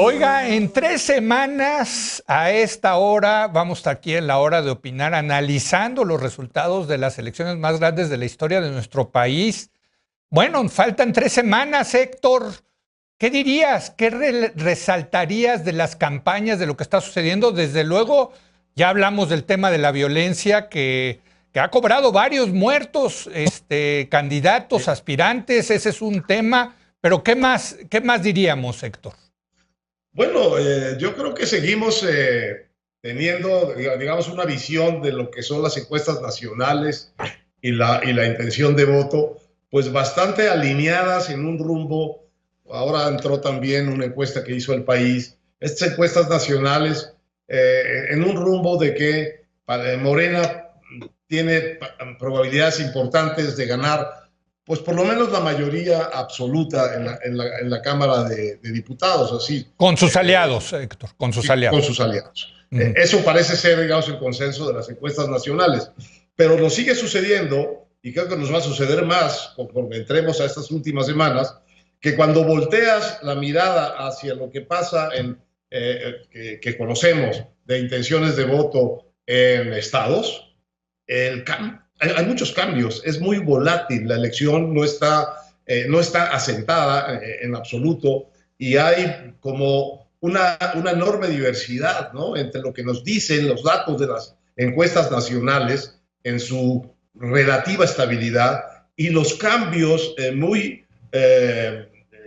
Oiga, en 3 semanas a esta hora vamos a estar aquí en la hora de opinar, analizando los resultados de las elecciones más grandes de la historia de nuestro país. Bueno, faltan 3 semanas, Héctor. ¿Qué dirías? ¿Qué resaltarías de las campañas, de lo que está sucediendo? Desde luego, ya hablamos del tema de la violencia que ha cobrado varios muertos, candidatos, aspirantes, ese es un tema. Pero qué más diríamos, Héctor? Bueno, yo creo que seguimos teniendo, digamos, una visión de lo que son las encuestas nacionales y la intención de voto, pues bastante alineadas en un rumbo. Ahora entró también una encuesta que hizo El País, estas encuestas nacionales, en un rumbo de que Morena tiene probabilidades importantes de ganar, pues por lo menos la mayoría absoluta en la Cámara de Diputados, así. Con sus aliados, Héctor, con sus aliados. Con sus aliados. Eso parece ser, digamos, el consenso de las encuestas nacionales. Pero nos sigue sucediendo, y creo que nos va a suceder más conforme entremos a estas últimas semanas, que cuando volteas la mirada hacia lo que pasa que conocemos de intenciones de voto en estados, hay muchos cambios, es muy volátil, la elección no está asentada en absoluto, y hay como una enorme diversidad, ¿no?, entre lo que nos dicen los datos de las encuestas nacionales en su relativa estabilidad y los cambios muy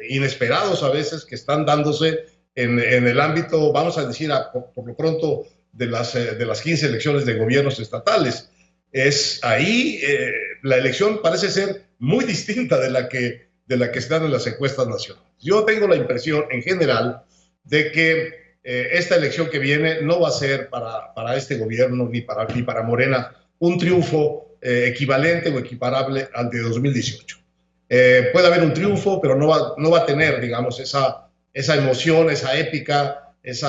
inesperados a veces que están dándose en el ámbito, vamos a decir, por lo pronto, de las 15 elecciones de gobiernos estatales. Es ahí, la elección parece ser muy distinta de la que se dan en las encuestas nacionales. Yo tengo la impresión, en general, de que esta elección que viene no va a ser para este gobierno ni para Morena un triunfo equivalente o equiparable al de 2018. Puede haber un triunfo, pero no va a tener, digamos, esa emoción, esa épica, ese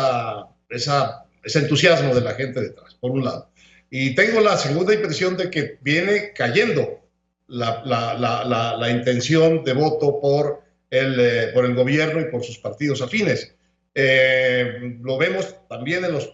entusiasmo de la gente detrás, por un lado. Y tengo la segunda impresión de que viene cayendo la intención de voto por el gobierno y por sus partidos afines. Lo vemos también en las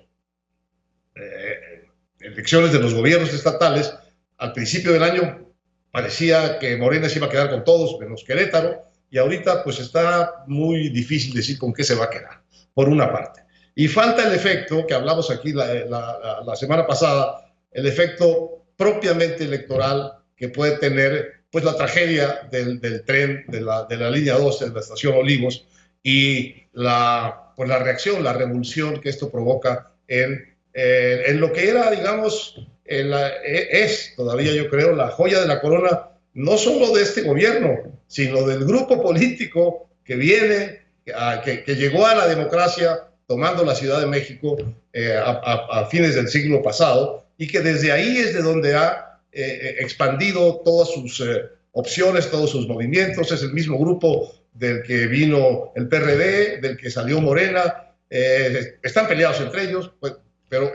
elecciones de los gobiernos estatales. Al principio del año parecía que Morena se iba a quedar con todos, menos Querétaro, y ahorita pues está muy difícil decir con qué se va a quedar, por una parte. Y falta el efecto, que hablamos aquí la semana pasada, el efecto propiamente electoral que puede tener pues la tragedia del tren, de la línea 12 de la estación Olivos, y la reacción, la revulsión que esto provoca en lo que era, digamos, es todavía, yo creo, la joya de la corona, no solo de este gobierno, sino del grupo político que viene, que llegó a la democracia tomando la Ciudad de México a fines del siglo pasado, y que desde ahí es de donde ha expandido todas sus opciones, todos sus movimientos. Es el mismo grupo del que vino el PRD, del que salió Morena. Están peleados entre ellos, pues, pero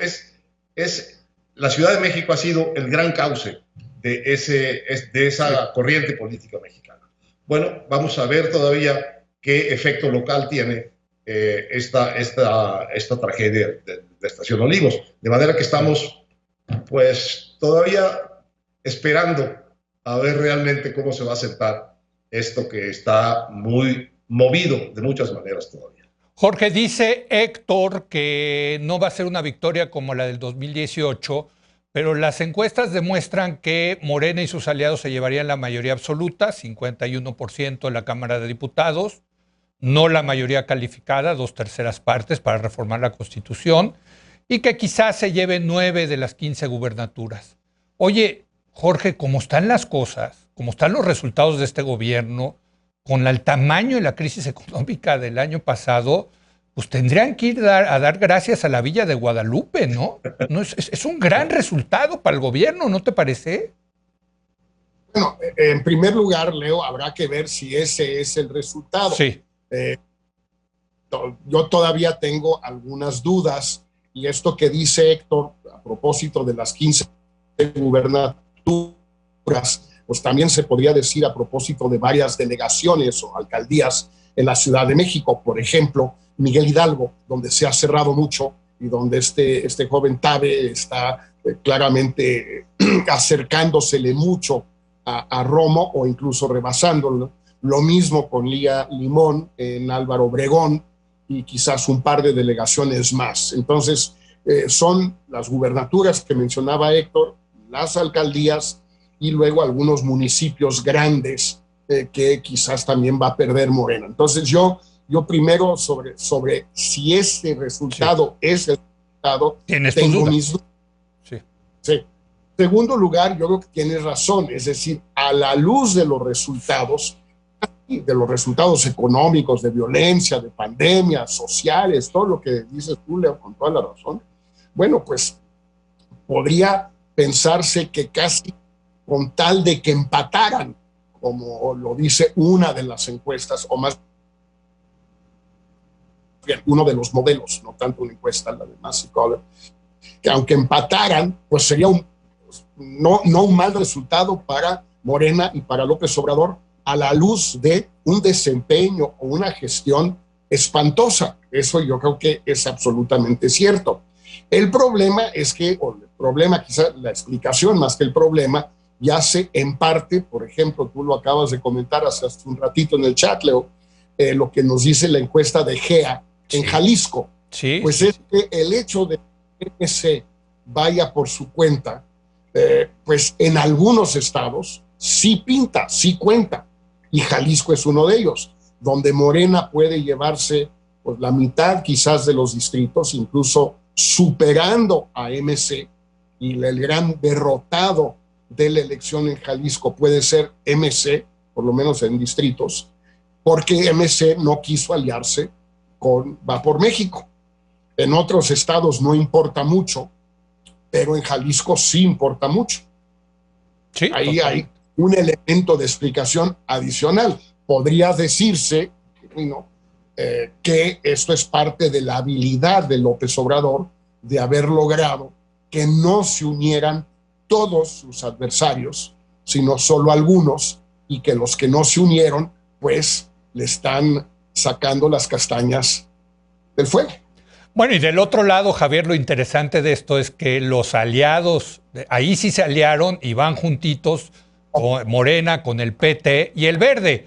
la Ciudad de México ha sido el gran cauce de esa corriente política mexicana. Bueno, vamos a ver todavía qué efecto local tiene esta tragedia de Estación Olivos. De manera que estamos pues todavía esperando a ver realmente cómo se va a sentar esto que está muy movido de muchas maneras todavía. Jorge, dice Héctor que no va a ser una victoria como la del 2018, pero las encuestas demuestran que Morena y sus aliados se llevarían la mayoría absoluta, 51% en la Cámara de Diputados, no la mayoría calificada, 2/3 partes para reformar la Constitución, y que quizás se lleven 9 de las 15 gubernaturas. Oye, Jorge, ¿cómo están las cosas? ¿Cómo están los resultados de este gobierno? Con el tamaño de la crisis económica del año pasado, pues tendrían que ir a dar gracias a la Villa de Guadalupe, ¿no? Es un gran resultado para el gobierno, ¿no te parece? Bueno, en primer lugar, Leo, habrá que ver si ese es el resultado. Sí. Yo todavía tengo algunas dudas, y esto que dice Héctor a propósito de las 15 gubernaturas, pues también se podría decir a propósito de varias delegaciones o alcaldías en la Ciudad de México. Por ejemplo, Miguel Hidalgo, donde se ha cerrado mucho y donde este joven Tabe está claramente acercándosele mucho a Romo o incluso rebasándolo. Lo mismo con Lía Limón en Álvaro Obregón y quizás un par de delegaciones más. Entonces, son las gubernaturas que mencionaba Héctor, las alcaldías y luego algunos municipios grandes que quizás también va a perder Morena. Entonces yo primero sobre si este resultado es el resultado, tengo mis dudas. Sí. Sí. Segundo lugar, yo creo que tienes razón, es decir, a la luz de los resultados económicos, de violencia, de pandemias, sociales, todo lo que dices tú, Leo, con toda la razón, bueno, pues podría pensarse que casi con tal de que empataran, como lo dice una de las encuestas, o más bien uno de los modelos, no tanto una encuesta, la de Massey Coller, que aunque empataran, pues sería no un mal resultado para Morena y para López Obrador, a la luz de un desempeño o una gestión espantosa. Eso yo creo que es absolutamente cierto. El problema es que, o el problema, quizá la explicación más que el problema, yace en parte, por ejemplo, tú lo acabas de comentar hace un ratito en el chat, Leo, lo que nos dice la encuesta de GEA en Jalisco. Sí, pues sí, es que el hecho de que MC vaya por su cuenta, pues en algunos estados sí pinta, sí cuenta, y Jalisco es uno de ellos, donde Morena puede llevarse pues, la mitad quizás de los distritos, incluso superando a MC, y el gran derrotado de la elección en Jalisco puede ser MC, por lo menos en distritos, porque MC no quiso aliarse con Va por México. En otros estados no importa mucho, pero en Jalisco sí importa mucho. sí, Ahí hay un elemento de explicación adicional. Podría decirse que esto es parte de la habilidad de López Obrador de haber logrado que no se unieran todos sus adversarios, sino solo algunos, y que los que no se unieron, pues le están sacando las castañas del fuego. Bueno, y del otro lado, Javier, lo interesante de esto es que los aliados, ahí sí se aliaron y van juntitos, con Morena, con el PT y el Verde.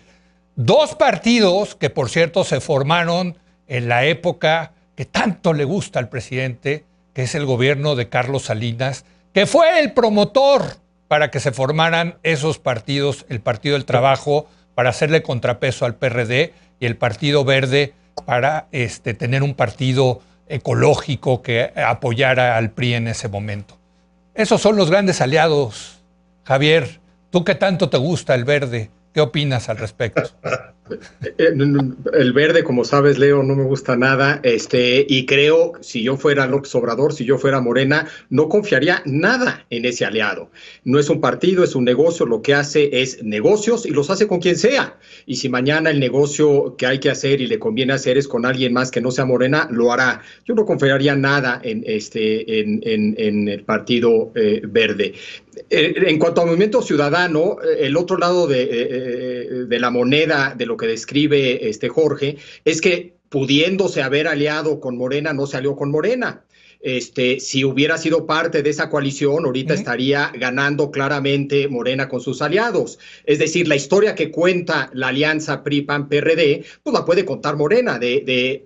Dos partidos que, por cierto, se formaron en la época que tanto le gusta al presidente, que es el gobierno de Carlos Salinas, que fue el promotor para que se formaran esos partidos, el Partido del Trabajo, para hacerle contrapeso al PRD, y el Partido Verde para tener un partido ecológico que apoyara al PRI en ese momento. Esos son los grandes aliados. Javier, ¿tú qué tanto te gusta el Verde? ¿Qué opinas al respecto? El Verde, como sabes, Leo, no me gusta nada, y creo, si yo fuera López Obrador, si yo fuera Morena, no confiaría nada en ese aliado. No es un partido, es un negocio, lo que hace es negocios y los hace con quien sea. Y si mañana el negocio que hay que hacer y le conviene hacer es con alguien más que no sea Morena, lo hará. Yo no confiaría nada en el Partido Verde. En cuanto al Movimiento Ciudadano, el otro lado de la moneda de lo que describe Jorge es que pudiéndose haber aliado con Morena, no se alió con Morena. Si hubiera sido parte de esa coalición, ahorita estaría ganando claramente Morena con sus aliados. Es decir, la historia que cuenta la alianza PRI-PAN-PRD, pues la puede contar Morena,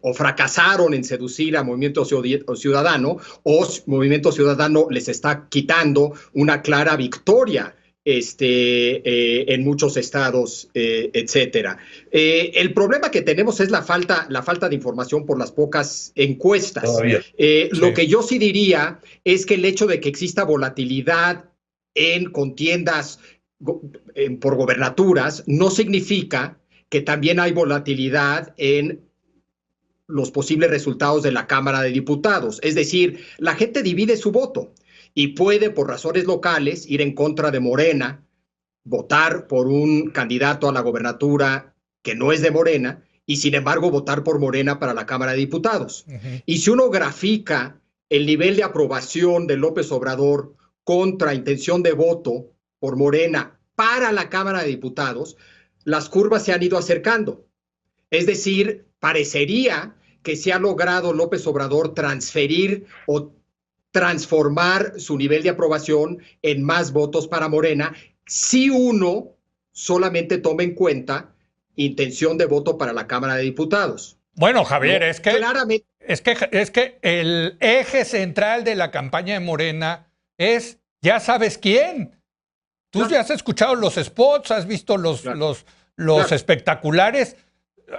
o fracasaron en seducir a Movimiento Ciudadano, o Movimiento Ciudadano les está quitando una clara victoria en muchos estados, etcétera. El problema que tenemos es la falta de información por las pocas encuestas. Lo que yo sí diría es que el hecho de que exista volatilidad en contiendas por gobernaturas no significa que también hay volatilidad en los posibles resultados de la Cámara de Diputados. Es decir, la gente divide su voto y puede, por razones locales, ir en contra de Morena, votar por un candidato a la gobernatura que no es de Morena, y sin embargo votar por Morena para la Cámara de Diputados. Y si uno grafica el nivel de aprobación de López Obrador contra intención de voto por Morena para la Cámara de Diputados, las curvas se han ido acercando. Es decir, parecería que se ha logrado López Obrador transferir o transformar su nivel de aprobación en más votos para Morena, si uno solamente toma en cuenta intención de voto para la Cámara de Diputados. Bueno, Javier, No, es que, claramente, es que el eje central de la campaña de Morena es ya sabes quién. Tú Claro. ya has escuchado los spots, has visto los Claro. espectaculares.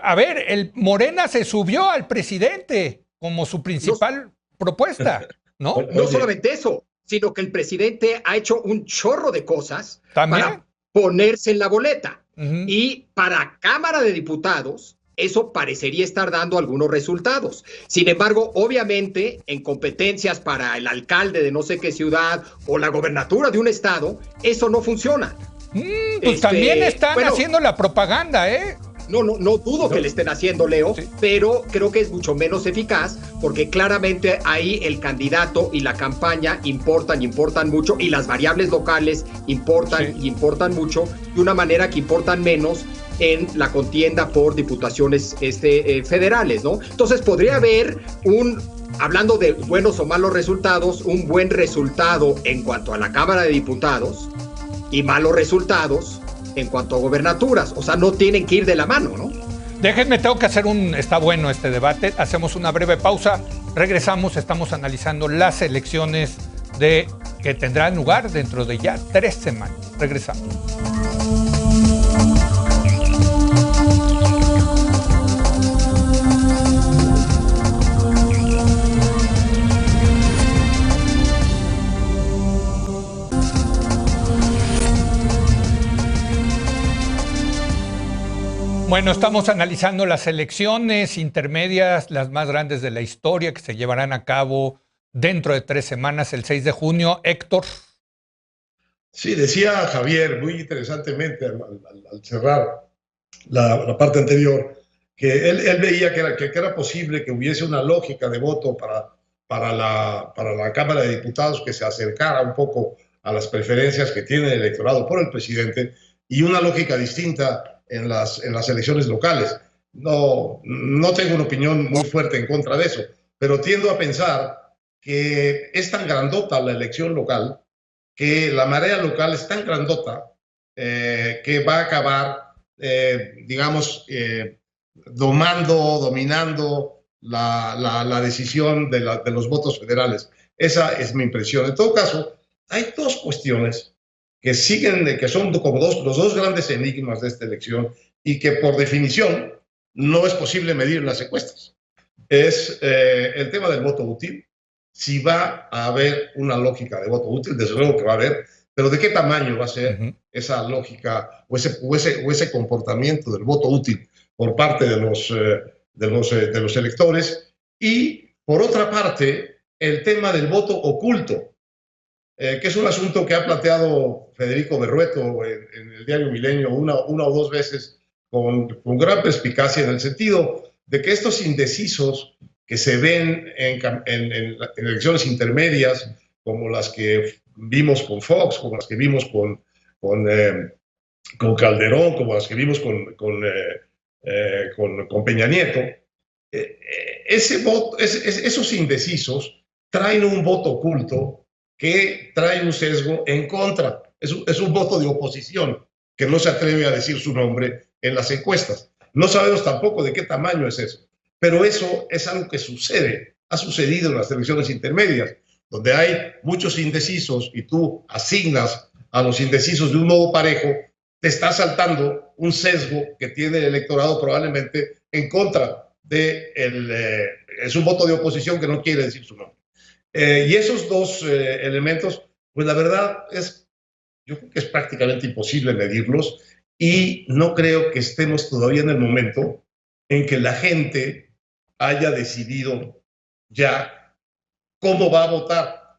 A ver, el Morena se subió al presidente como su principal propuesta, ¿no? No Oye, solamente eso, sino que el presidente ha hecho un chorro de cosas ¿También? para ponerse en la boleta. Ujú. Y para Cámara de Diputados, eso parecería estar dando algunos resultados. Sin embargo, obviamente, en competencias para el alcalde de no sé qué ciudad o la gobernatura de un estado, eso no funciona. Pues también están bueno, haciendo la propaganda, ¿eh? No dudo que le estén haciendo, Leo, Sí. pero creo que es mucho menos eficaz porque claramente ahí el candidato y la campaña importan mucho y las variables locales importan y importan mucho de una manera que importan menos en la contienda por diputaciones federales, ¿no? Entonces podría haber hablando de buenos o malos resultados, un buen resultado en cuanto a la Cámara de Diputados y malos resultados en cuanto a gobernaturas. O sea, no tienen que ir de la mano, ¿no? Déjenme, tengo que hacer está bueno este debate. Hacemos una breve pausa. Regresamos, estamos analizando las elecciones que tendrán lugar dentro de ya 3 semanas. Regresamos. Bueno, estamos analizando las elecciones intermedias, las más grandes de la historia, que se llevarán a cabo dentro de 3 semanas, el 6 de junio. Héctor. Sí, decía Javier muy interesantemente al cerrar la parte anterior, que él veía que era posible que hubiese una lógica de voto para la Cámara de Diputados que se acercara un poco a las preferencias que tiene el electorado por el presidente y una lógica distinta en las elecciones locales. No tengo una opinión muy fuerte en contra de eso, pero tiendo a pensar que es tan grandota la elección local, que la marea local es tan grandota que va a acabar, digamos, dominando la decisión de los votos federales. Esa es mi impresión. En todo caso, hay dos cuestiones que son como los dos grandes enigmas de esta elección y que por definición no es posible medir en las encuestas. Es el tema del voto útil. Si va a haber una lógica de voto útil, desde luego que va a haber, pero ¿de qué tamaño va a ser esa lógica o ese comportamiento del voto útil por parte de los electores? Y por otra parte, el tema del voto oculto, que es un asunto que ha planteado Federico Berrueto en el diario Milenio una o dos veces con gran perspicacia, en el sentido de que estos indecisos que se ven en elecciones intermedias, como las que vimos con Fox, como las que vimos con Calderón, como las que vimos con Peña Nieto, esos indecisos traen un voto oculto que trae un sesgo en contra. Es un voto de oposición que no se atreve a decir su nombre en las encuestas. No sabemos tampoco de qué tamaño es eso, pero eso es algo que ha sucedido en las elecciones intermedias, donde hay muchos indecisos y tú asignas a los indecisos de un modo parejo, te está saltando un sesgo que tiene el electorado probablemente en contra es un voto de oposición que no quiere decir su nombre. Y esos dos elementos, pues la verdad yo creo que es prácticamente imposible medirlos y no creo que estemos todavía en el momento en que la gente haya decidido ya cómo va a votar,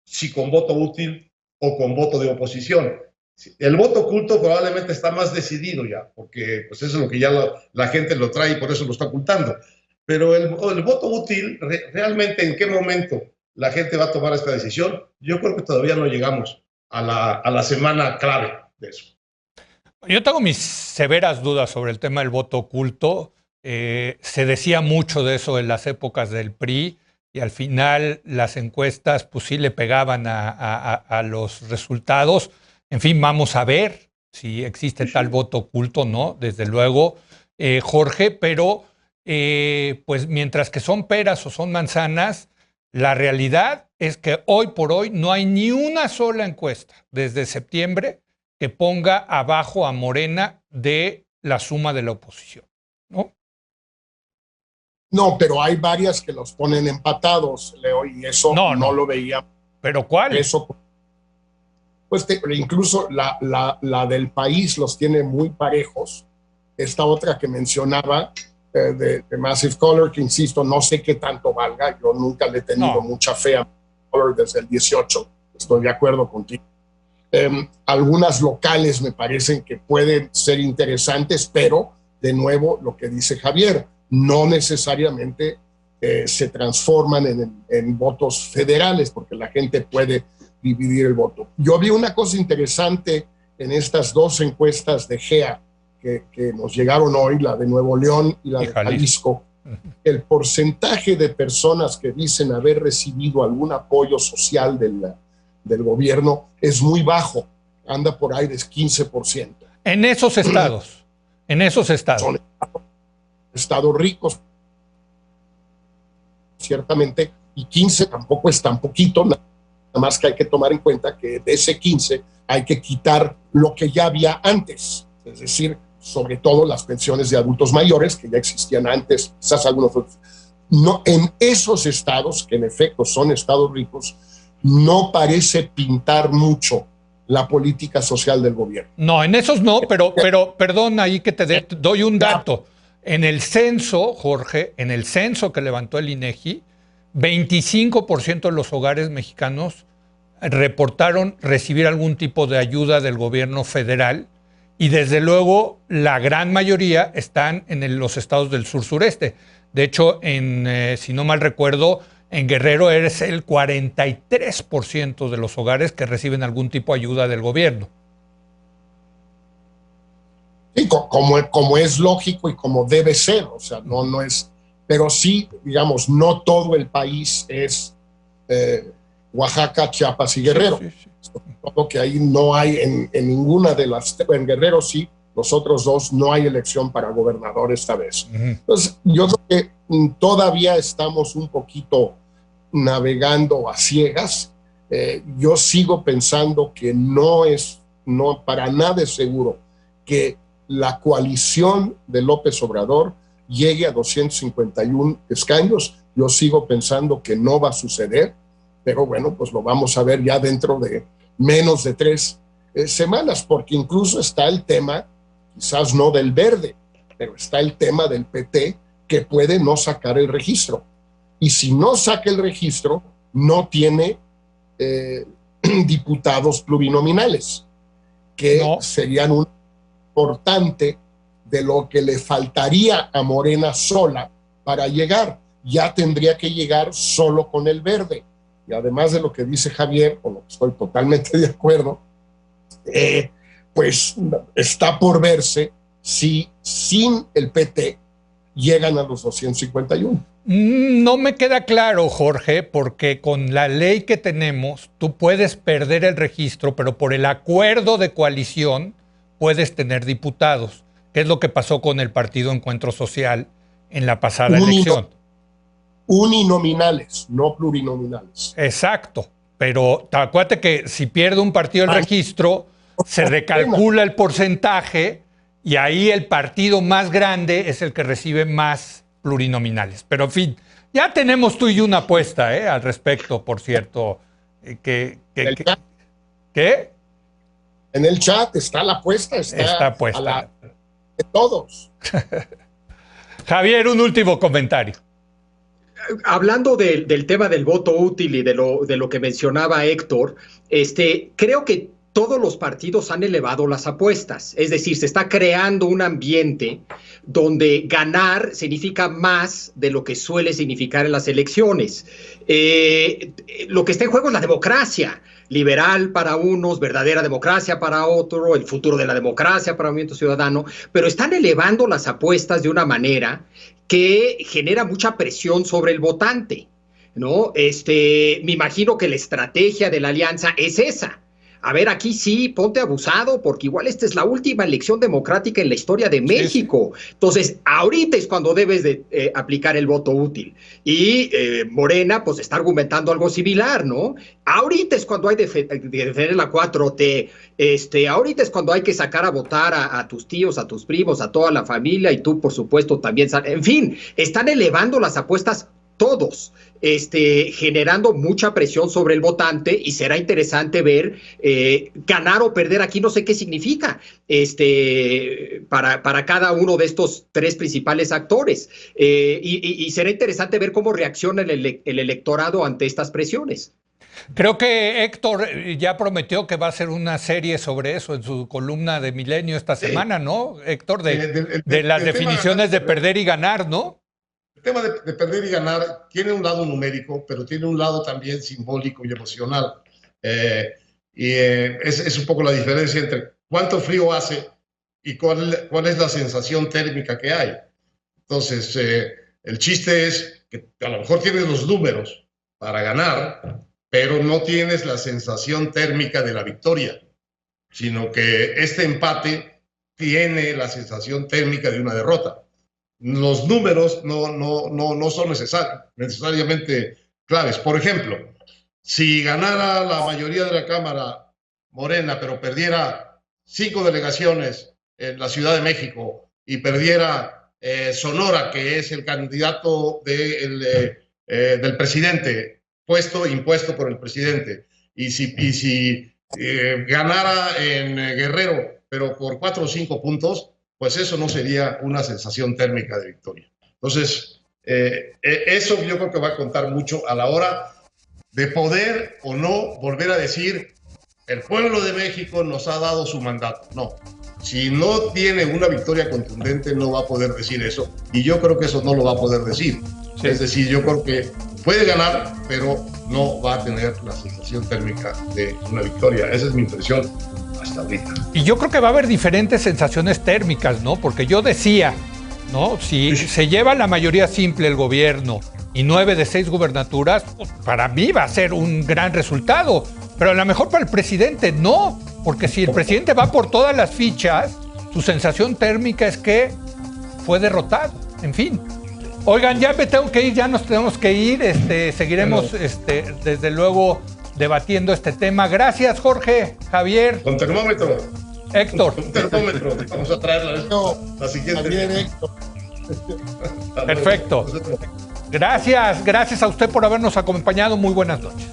si con voto útil o con voto de oposición. El voto oculto probablemente está más decidido ya, porque pues eso es lo que ya la gente lo trae y por eso lo está ocultando. Pero el voto útil, realmente en qué momento la gente va a tomar esta decisión, yo creo que todavía no llegamos a la semana clave de eso. Yo tengo mis severas dudas sobre el tema del voto oculto. Se decía mucho de eso en las épocas del PRI y al final las encuestas pues sí le pegaban a los resultados. En fin, vamos a ver si existe tal voto oculto, ¿no? Desde luego, Jorge, pero pues mientras que son peras o son manzanas, la realidad es que hoy por hoy no hay ni una sola encuesta desde septiembre que ponga abajo a Morena de la suma de la oposición, ¿no? No, pero hay varias que los ponen empatados, Leo, y eso no lo veía. ¿Pero cuál? Eso, pues incluso la del País los tiene muy parejos. Esta otra que mencionaba, de Massive Color, que insisto, no sé qué tanto valga. Yo nunca le he tenido mucha fe a Color desde el 18. Estoy de acuerdo contigo. Algunas locales me parecen que pueden ser interesantes, pero de nuevo lo que dice Javier, no necesariamente se transforman en votos federales, porque la gente puede dividir el voto. Yo vi una cosa interesante en estas dos encuestas de GEA que nos llegaron hoy, la de Nuevo León y la de Jalisco. El porcentaje de personas que dicen haber recibido algún apoyo social del gobierno es muy bajo, anda por ahí de 15%. En esos estados, Son estados ricos, ciertamente, y 15 tampoco es tan poquito, nada más que hay que tomar en cuenta que de ese 15 hay que quitar lo que ya había antes, es decir, sobre todo las pensiones de adultos mayores, que ya existían antes, quizás algunos otros. No, en esos estados, que en efecto son estados ricos, no parece pintar mucho la política social del gobierno. No, en esos no, pero perdón, ahí que te doy un dato. En el censo, Jorge, en el censo que levantó el INEGI, 25% de los hogares mexicanos reportaron recibir algún tipo de ayuda del gobierno federal y desde luego la gran mayoría están en los estados del sur-sureste. De hecho, si no mal recuerdo, en Guerrero es el 43% de los hogares que reciben algún tipo de ayuda del gobierno. Sí, como es lógico y como debe ser, o sea, no es, pero sí, digamos, no todo el país es Oaxaca, Chiapas y Guerrero. Sí. Todo que ahí no hay en ninguna de las, en Guerrero sí, los otros dos no hay elección para gobernador esta vez. Entonces, yo creo que todavía estamos un poquito navegando a ciegas. Yo sigo pensando que no para nada es seguro que la coalición de López Obrador llegue a 251 escaños. Yo sigo pensando que no va a suceder, pero bueno, pues lo vamos a ver ya dentro de menos de 3 semanas, porque incluso está el tema, quizás no del Verde, pero está el tema del PT, que puede no sacar el registro. Y si no saca el registro, no tiene diputados plurinominales, que serían un importante de lo que le faltaría a Morena sola para llegar. Ya tendría que llegar solo con el Verde. Y además de lo que dice Javier, con lo que estoy totalmente de acuerdo, pues está por verse si sin el PT llegan a los 251. No me queda claro, Jorge, porque con la ley que tenemos, tú puedes perder el registro, pero por el acuerdo de coalición puedes tener diputados, que es lo que pasó con el Partido Encuentro Social en la pasada elección. Uninominales, no plurinominales. Exacto, pero acuérdate que si pierde un partido el registro, se recalcula el porcentaje y ahí el partido más grande es el que recibe más plurinominales. Pero en fin, ya tenemos tú y yo una apuesta al respecto, por cierto. ¿Qué? En el chat está la apuesta, está puesta. De todos. Javier, un último comentario. Hablando del tema del voto útil y de lo que mencionaba Héctor, creo que todos los partidos han elevado las apuestas. Es decir, se está creando un ambiente donde ganar significa más de lo que suele significar en las elecciones. Lo que está en juego es la democracia. liberal para unos, verdadera democracia para otro, el futuro de la democracia para Movimiento Ciudadano, pero están elevando las apuestas de una manera que genera mucha presión sobre el votante, ¿no? Me imagino que la estrategia de la alianza es esa. A ver, aquí sí, ponte abusado, porque igual esta es la última elección democrática en la historia de México. Sí. Entonces, ahorita es cuando debes de aplicar el voto útil. Y Morena, pues, está argumentando algo similar, ¿no? Ahorita es cuando hay de defender la 4T. Ahorita es cuando hay que sacar a votar a tus tíos, a tus primos, a toda la familia, y tú, por supuesto, también. En fin, están elevando las apuestas todos, generando mucha presión sobre el votante, y será interesante ver ganar o perder aquí, no sé qué significa para cada uno de estos tres principales actores, y será interesante ver cómo reacciona el electorado ante estas presiones. Creo que Héctor ya prometió que va a hacer una serie sobre eso en su columna de Milenio esta semana, ¿no, Héctor? De las definiciones de perder y ganar, ¿no? El tema de perder y ganar tiene un lado numérico, pero tiene un lado también simbólico y emocional. Es un poco la diferencia entre cuánto frío hace y cuál es la sensación térmica que hay. Entonces, el chiste es que a lo mejor tienes los números para ganar, pero no tienes la sensación térmica de la victoria, sino que este empate tiene la sensación térmica de una derrota. Los números no son necesariamente claves. Por ejemplo, si ganara la mayoría de la Cámara Morena, pero perdiera 5 delegaciones en la Ciudad de México y perdiera Sonora, que es el candidato del presidente, impuesto por el presidente, y si ganara en Guerrero, pero por 4 o 5 puntos, pues eso no sería una sensación térmica de victoria. Entonces, eso yo creo que va a contar mucho a la hora de poder o no volver a decir, el pueblo de México nos ha dado su mandato. No, si no tiene una victoria contundente, no va a poder decir eso, y yo creo que eso no lo va a poder decir. Sí. Es decir, yo creo que puede ganar, pero no va a tener la sensación térmica de una victoria. Esa es mi impresión hasta ahorita. Y yo creo que va a haber diferentes sensaciones térmicas, ¿no? Porque yo decía, ¿no? Si se lleva la mayoría simple el gobierno y 9 de 6 gubernaturas, pues para mí va a ser un gran resultado. Pero a lo mejor para el presidente no, porque si el presidente va por todas las fichas, su sensación térmica es que fue derrotado. En fin. Oigan, ya me tengo que ir, ya nos tenemos que ir. Seguiremos, desde luego, debatiendo este tema. Gracias, Jorge, Javier. Con termómetro. Héctor. Con termómetro. Vamos a traer la siguiente. Javier, Héctor. Perfecto. Gracias a usted por habernos acompañado. Muy buenas noches.